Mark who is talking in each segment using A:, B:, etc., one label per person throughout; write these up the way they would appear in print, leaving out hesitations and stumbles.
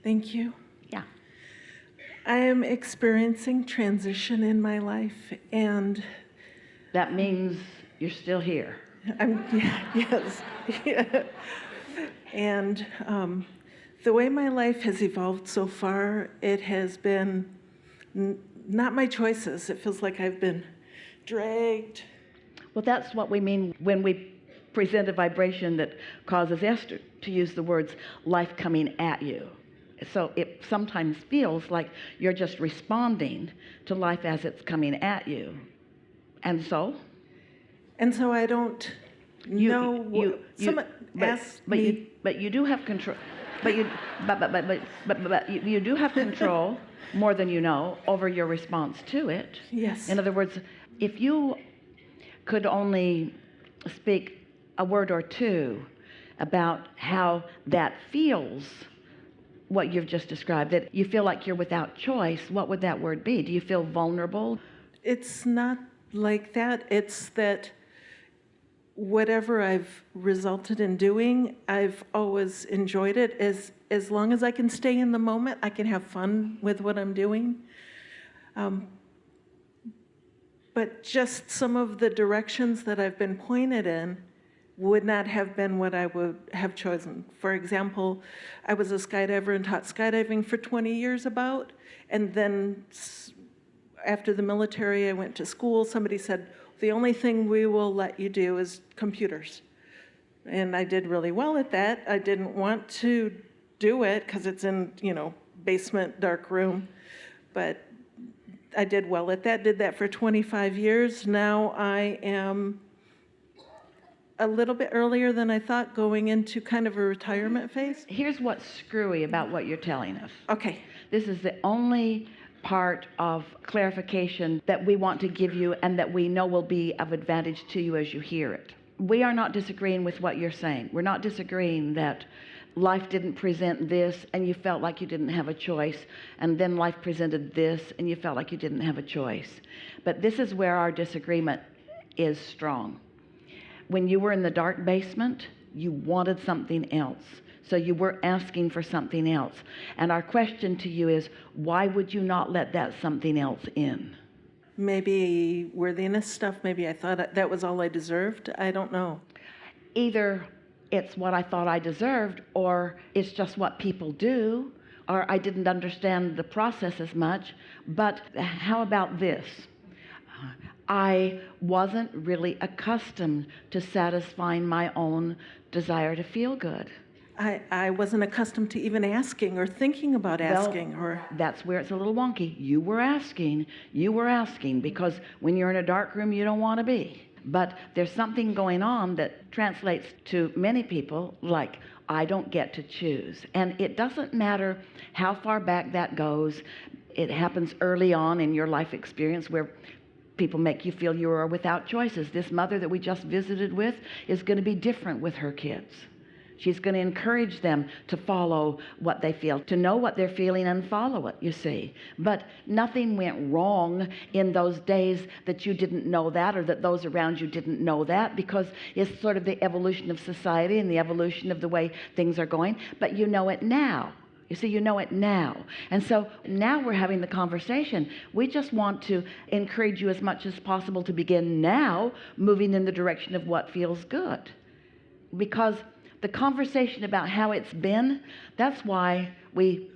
A: Thank you.
B: Yeah.
A: I am experiencing transition in my life, and
B: That means you're still here.
A: yes. Yeah. And the way my life has evolved so far, it has been not my choices. It feels like I've been dragged.
B: Well, that's what we mean when we present a vibration that causes Esther to use the words life coming at you. So it sometimes feels like you're just responding to life as it's coming at you. And so
A: I don't know what someone asked me.
B: But you do have control. But you do have control more than you know over your response to it.
A: Yes.
B: In other words, if you could only speak a word or two about how that feels, what you've just described, that you feel like you're without choice, what would that word be? Do you feel vulnerable?
A: It's not like that. It's that whatever I've resulted in doing, I've always enjoyed it. As long as I can stay in the moment, I can have fun with what I'm doing. But just some of the directions that I've been pointed in would not have been what I would have chosen. For example, I was a skydiver and taught skydiving for 20 years about, and then after the military, I went to school. Somebody said, the only thing we will let you do is computers. And I did really well at that. I didn't want to do it because it's in, basement, dark room. But I did well at that, did that for 25 years. Now I am a little bit earlier than I thought, going into kind of a retirement phase.
B: Here's what's screwy about what you're telling us.
A: Okay.
B: This is the only part of clarification that we want to give you and that we know will be of advantage to you as you hear it. We are not disagreeing with what you're saying. We're not disagreeing that life didn't present this and you felt like you didn't have a choice, and then life presented this and you felt like you didn't have a choice. But this is where our disagreement is strong. When you were in the dark basement, you wanted something else. So you were asking for something else. And our question to you is, why would you not let that something else in?
A: Maybe worthiness stuff. Maybe I thought that was all I deserved. I don't know.
B: Either it's what I thought I deserved, or it's just what people do, or I didn't understand the process as much. But how about this? I wasn't really accustomed to satisfying my own desire to feel good.
A: I wasn't accustomed to even asking or thinking about asking.
B: Well, that's where it's a little wonky. You were asking, because when you're in a dark room, you don't want to be. But there's something going on that translates to many people like, I don't get to choose. And it doesn't matter how far back that goes. It happens early on in your life experience where people make you feel you are without choices. This mother that we just visited with is going to be different with her kids. She's going to encourage them to follow what they feel, to know what they're feeling and follow it, you see. But nothing went wrong in those days that you didn't know that, or that those around you didn't know that, because it's sort of the evolution of society and the evolution of the way things are going. But you know it now. You see, you know it now. And so now we're having the conversation. We just want to encourage you as much as possible to begin now moving in the direction of what feels good. Because the conversation about how it's been, that's why we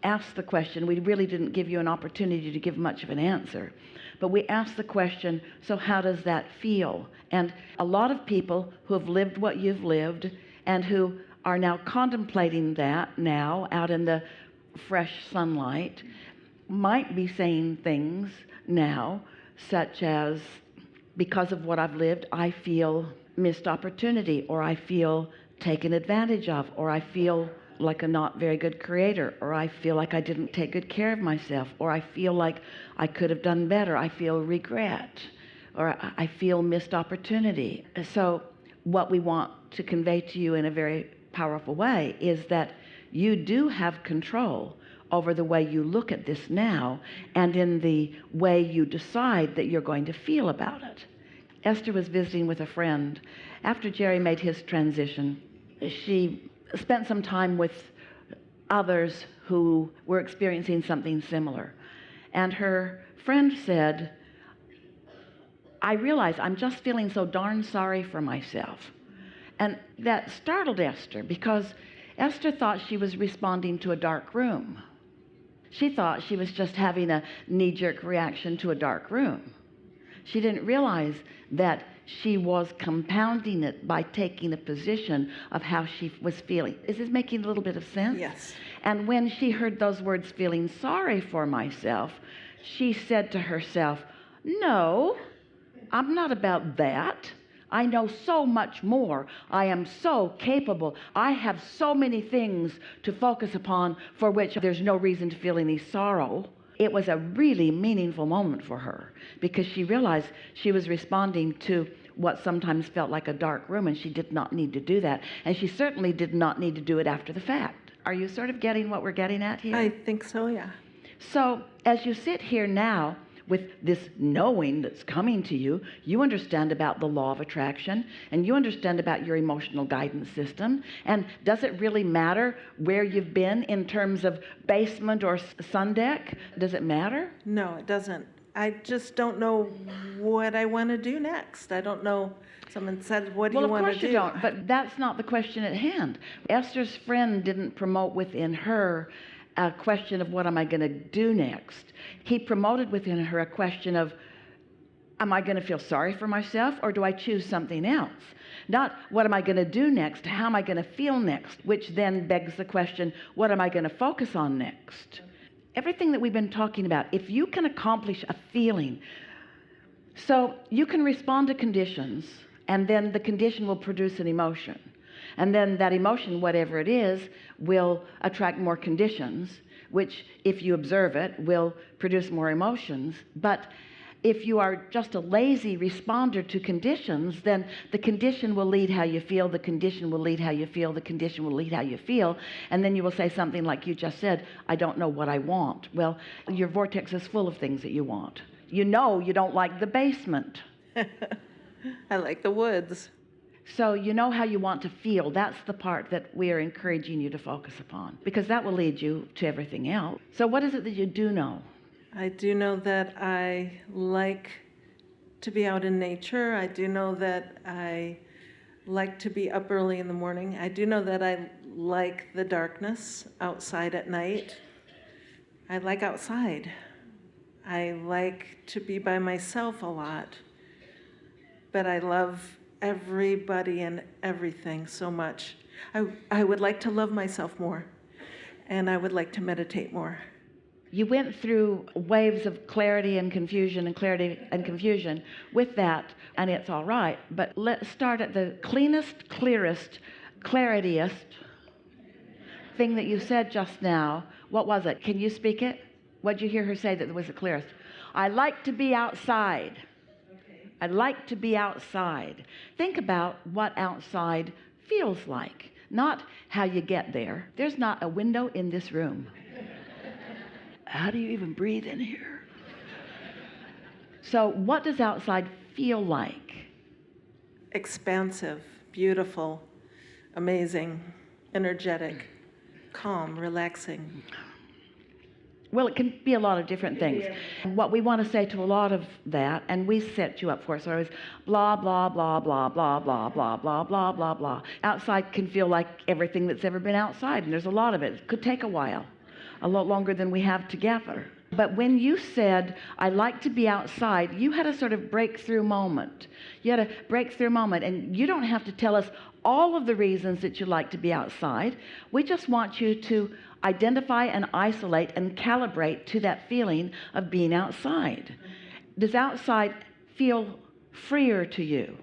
B: asked the question. We really didn't give you an opportunity to give much of an answer. But we asked the question, so how does that feel? And a lot of people who have lived what you've lived and who are now contemplating that now out in the fresh sunlight might be saying things now such as, because of what I've lived, I feel missed opportunity, or I feel taken advantage of, or I feel like a not very good creator, or I feel like I didn't take good care of myself, or I feel like I could have done better. I feel regret, or I feel missed opportunity. So what we want to convey to you in a very powerful way is that you do have control over the way you look at this now and in the way you decide that you're going to feel about it. Esther was visiting with a friend. After Jerry made his transition, she spent some time with others who were experiencing something similar. And her friend said, I realize I'm just feeling so darn sorry for myself. And that startled Esther, because Esther thought she was responding to a dark room. She thought she was just having a knee-jerk reaction to a dark room. She didn't realize that she was compounding it by taking a position of how she was feeling. Is this making a little bit of sense?
A: Yes.
B: And when she heard those words, feeling sorry for myself, she said to herself, no, I'm not about that. I know so much more. I am so capable. I have so many things to focus upon for which there's no reason to feel any sorrow. It was a really meaningful moment for her, because she realized she was responding to what sometimes felt like a dark room, and she did not need to do that. And she certainly did not need to do it after the fact. Are you sort of getting what we're getting at here?
A: I think so, yeah.
B: So as you sit here now with this knowing that's coming to you, you understand about the law of attraction, and you understand about your emotional guidance system. And does it really matter where you've been in terms of basement or sun deck? Does it matter?
A: No, it doesn't. I just don't know what I want to do next. I don't know. Someone said, what do you want to do?
B: Well, of course you don't, but that's not the question at hand. Esther's friend didn't promote within her a question of what am I going to do next. He promoted within her a question of, am I going to feel sorry for myself, or do I choose something else? Not what am I going to do next, how am I going to feel next, which then begs the question, what am I going to focus on next? Everything that we've been talking about, if you can accomplish a feeling, so you can respond to conditions, and then the condition will produce an emotion. And then that emotion, whatever it is, will attract more conditions, which, if you observe it, will produce more emotions. But if you are just a lazy responder to conditions, then the condition will lead how you feel, the condition will lead how you feel, the condition will lead how you feel, and then you will say something like you just said, I don't know what I want. Well, your vortex is full of things that you want. You know you don't like the basement.
A: I like the woods.
B: So you know how you want to feel. That's the part that we are encouraging you to focus upon, because that will lead you to everything else. So what is it that you do know?
A: I do know that I like to be out in nature. I do know that I like to be up early in the morning. I do know that I like the darkness outside at night. I like outside. I like to be by myself a lot. But I love everybody and everything so much. I would like to love myself more, and I would like to meditate more.
B: You went through waves of clarity and confusion and clarity and confusion with that, and it's all right. But let's start at the cleanest, clearest, clarityest thing that you said just now. What was it? Can you speak it? What did you hear her say that was the clearest? I like to be outside. I like to be outside. Think about what outside feels like, not how you get there. There's not a window in this room. How do you even breathe in here? So what does outside feel like?
A: Expansive, beautiful, amazing, energetic, calm, relaxing.
B: Well, it can be a lot of different things. What we want to say to a lot of that, and we set you up for it, so it was blah, blah, blah, blah, blah, blah, blah, blah, blah, blah, blah. Outside can feel like everything that's ever been outside, and there's a lot of it. It could take a while, a lot longer than we have together. But when you said, I like to be outside, you had a sort of breakthrough moment. You had a breakthrough moment, and you don't have to tell us all of the reasons that you like to be outside. We just want you to identify and isolate and calibrate to that feeling of being outside. Does outside feel freer to you?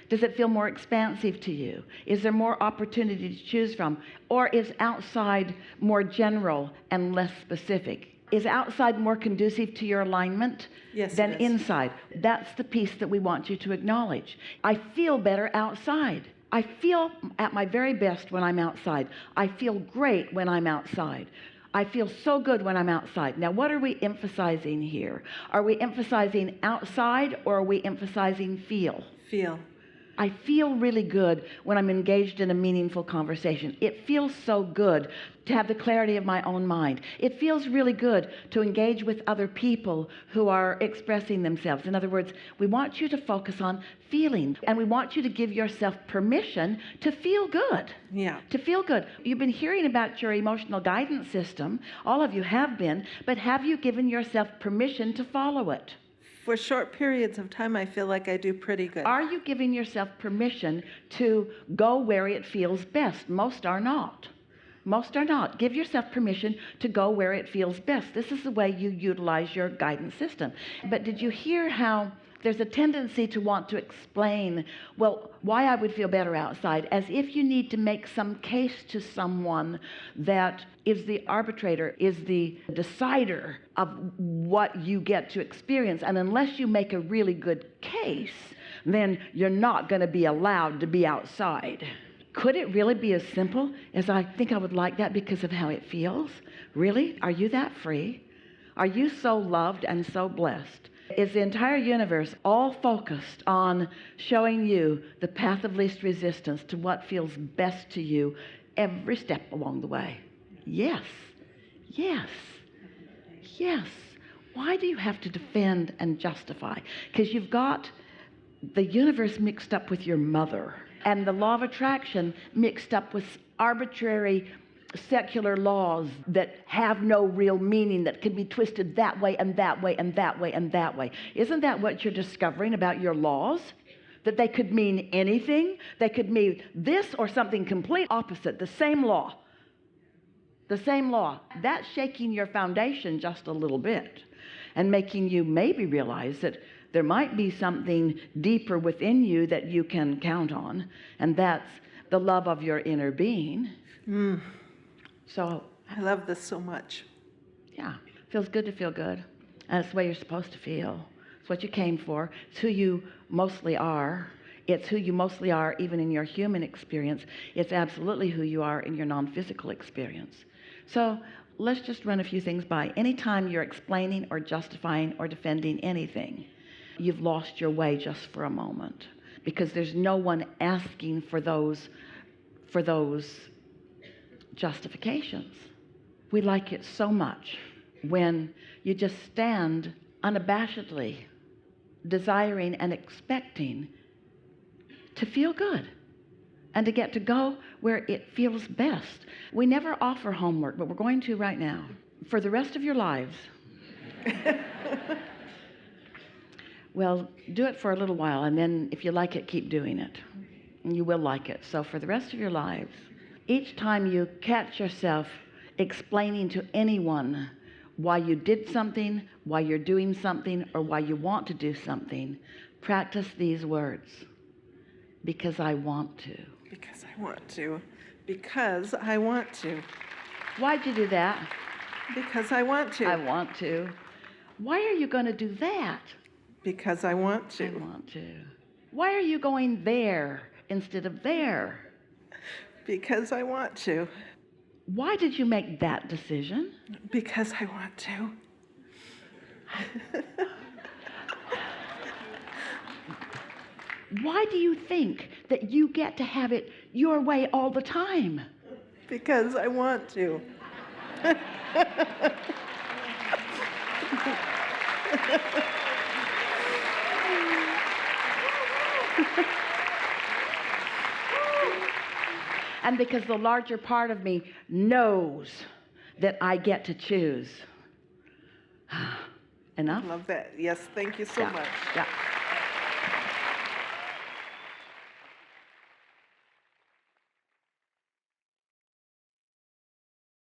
B: Does it feel more expansive to you? Is there more opportunity to choose from? Or is outside more general and less specific? Is outside more conducive to your alignment than inside? That's the piece that we want you to acknowledge. I feel better outside. I feel at my very best when I'm outside. I feel great when I'm outside. I feel so good when I'm outside. Now, what are we emphasizing here? Are we emphasizing outside, or are we emphasizing feel?
A: Feel.
B: I feel really good when I'm engaged in a meaningful conversation. It feels so good to have the clarity of my own mind. It feels really good to engage with other people who are expressing themselves. In other words, we want you to focus on feeling, and we want you to give yourself permission to feel good.
A: Yeah.
B: To feel good. You've been hearing about your emotional guidance system. All of you have been, but have you given yourself permission to follow it?
A: For short periods of time, I feel like I do pretty good.
B: Are you giving yourself permission to go where it feels best? Most are not. Most are not. Give yourself permission to go where it feels best. This is the way you utilize your guidance system. But did you hear how there's a tendency to want to explain, well, why I would feel better outside, as if you need to make some case to someone that is the arbitrator, is the decider of what you get to experience. And unless you make a really good case, then you're not going to be allowed to be outside. Could it really be as simple as I think I would like that because of how it feels? Really? Are you that free? Are you so loved and so blessed? Is the entire universe all focused on showing you the path of least resistance to what feels best to you every step along the way? Yes. Yes. Yes. Why do you have to defend and justify? Because you've got the universe mixed up with your mother, and the law of attraction mixed up with arbitrary secular laws that have no real meaning, that can be twisted that way and that way and that way and that way. Isn't that what you're discovering about your laws? That they could mean anything? They could mean this or something complete opposite. The same law. The same law. That's shaking your foundation just a little bit and making you maybe realize that there might be something deeper within you that you can count on, and that's the love of your inner being. So
A: I love this so much.
B: yeah, feels good to feel good. And it's the way you're supposed to feel. It's what you came for. It's who you mostly are. It's who you mostly are even in your human experience. It's absolutely who you are in your non-physical experience. So let's just run a few things by. Anytime you're explaining or justifying or defending anything, you've lost your way just for a moment, because there's no one asking for those justifications. We like it so much when you just stand unabashedly, desiring and expecting to feel good and to get to go where it feels best. We never offer homework, but we're going to right now. For the rest of your lives, well, do it for a little while, and then if you like it, keep doing it. And you will like it. So for the rest of your lives, each time you catch yourself explaining to anyone why you did something, why you're doing something, or why you want to do something, practice these words. Because I want to.
A: Because I want to. Because I want to.
B: Why'd you do that?
A: Because I want to.
B: I want to. Why are you going to do that?
A: Because I want to.
B: I want to. Why are you going there instead of there?
A: Because I want to.
B: Why did you make that decision?
A: Because I want to.
B: Why do you think that you get to have it your way all the time?
A: Because I want to.
B: And because the larger part of me knows that I get to choose. Enough?
A: Love that. Yes, thank you so much.
B: Yeah.